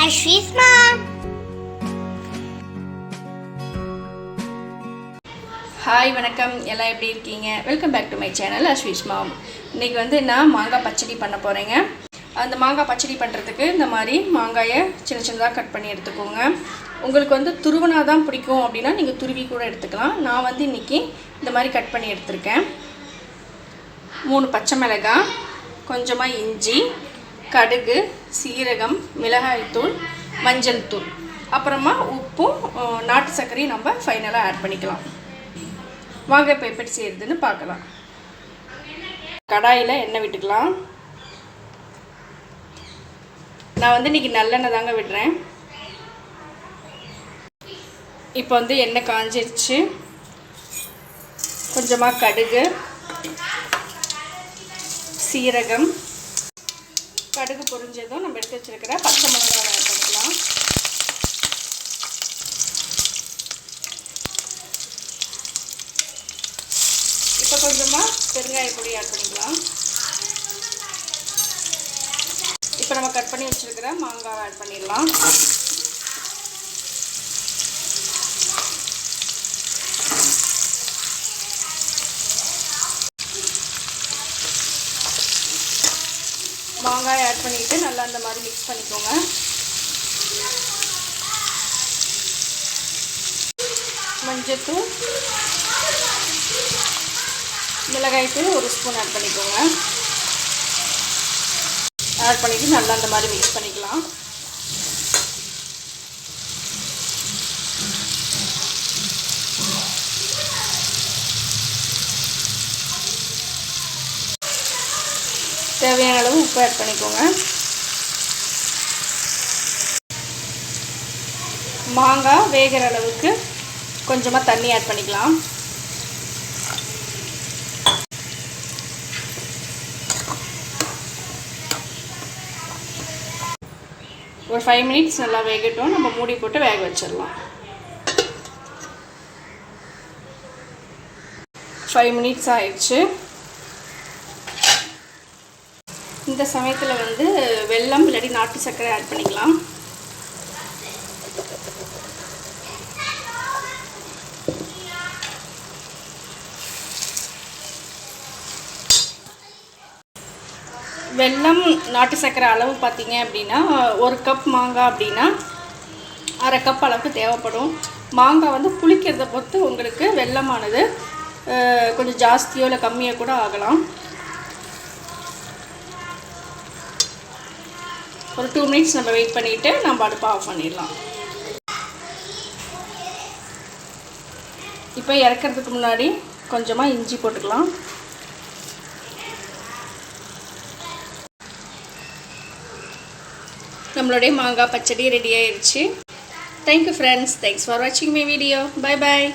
Ashwis mom. Hi வணக்கம், எல்லாம் எப்படி இருக்கீங்க? Welcome back to my channel Ashvi's mom. இன்றைக்கி வந்து நான் மாங்காய் பச்சடி பண்ண போகிறேங்க. அந்த மாங்காய் பச்சடி பண்ணுறதுக்கு இந்த மாதிரி மாங்காயை சின்ன சின்னதாக கட் பண்ணி எடுத்துக்கோங்க. உங்களுக்கு வந்து துருவனா தான் பிடிக்கும் அப்படின்னா நீங்கள் துருவி கூட எடுத்துக்கலாம். நான் வந்து இன்றைக்கி இந்த மாதிரி கட் பண்ணி எடுத்திருக்கேன். 3 பச்சை மிளகாய், கொஞ்சமாக இஞ்சி, கடுகு, சீரகம், மிளகாய்த்தூள், மஞ்சள் தூள், அப்புறமா உப்பும் நாட்டு சர்க்கரையும் நம்ம ஃபைனலாக ஆட் பண்ணிக்கலாம். வாங்க இப்போ எப்படி செய்கிறதுன்னு பார்க்கலாம். கடாயில் எண்ணெய் விட்டுக்கலாம். நான் வந்து இன்றைக்கி நல்லெண்ணெய் தாங்க விடுறேன். இப்போ வந்து எண்ணெய் காஞ்சிருச்சு. கொஞ்சமாக கடுகு, சீரகம், கடுகு பொரிஞ்சதும் நம்ம எடுத்து வச்சுருக்கிற பச்சை மிளகாய் ஆட் பண்ணிக்கலாம். இப்போ கொஞ்சமாக பெருங்காய பொடி ஆட் பண்ணிக்கலாம். இப்போ நம்ம கட் பண்ணி வச்சுருக்கிற மாங்காவை ஆட் பண்ணிடலாம். மாங்காய் ஆட் பண்ணிவிட்டு நல்லா அந்த மாதிரி மிக்ஸ் பண்ணிக்கோங்க. மஞ்சள்தூள், மிளகாய்த்தூள் 1 ஸ்பூன் ஆட் பண்ணிக்கோங்க. ஆட் பண்ணிவிட்டு நல்லா அந்த மாதிரி மிக்ஸ் பண்ணிக்கலாம். தேவையான அளவு உப்பு ஆட் பண்ணிக்கோங்க. மாங்காய் வேகிற அளவுக்கு கொஞ்சமாக தண்ணி ஆட் பண்ணிக்கலாம். ஒரு 5 மினிட்ஸ் நல்லா வேகட்டும். நம்ம மூடி போட்டு வேக வச்சிடலாம். 5 மினிட்ஸ் ஆயிடுச்சு. இந்த சமயத்தில் வந்து வெல்லம் இல்லாட்டி நாட்டு சர்க்கரை ஆட் பண்ணிக்கலாம். வெல்லம் நாட்டு சர்க்கரை அளவு பார்த்தீங்க அப்படின்னா 1 கப் மாங்காய் அப்படின்னா 1/2 கப் அளவுக்கு தேவைப்படும். மாங்காய் வந்து புளிக்கிறத பொறுத்து உங்களுக்கு வெல்லமானது கொஞ்சம் ஜாஸ்தியோ இல்லை கம்மியாக கூட ஆகலாம். ஒரு 2 மினிட்ஸ் நம்ம வெயிட் பண்ணிவிட்டு நம்ம அடுப்பை ஆஃப் பண்ணிடலாம். இப்போ இறக்கிறதுக்கு முன்னாடி கொஞ்சமாக இஞ்சி போட்டுக்கலாம். நம்மளுடைய மாங்காய் பச்சடி ரெடி ஆயிடுச்சு. Thank you friends. தேங்க்ஸ் ஃபார் வாட்சிங் மை வீடியோ. Bye bye.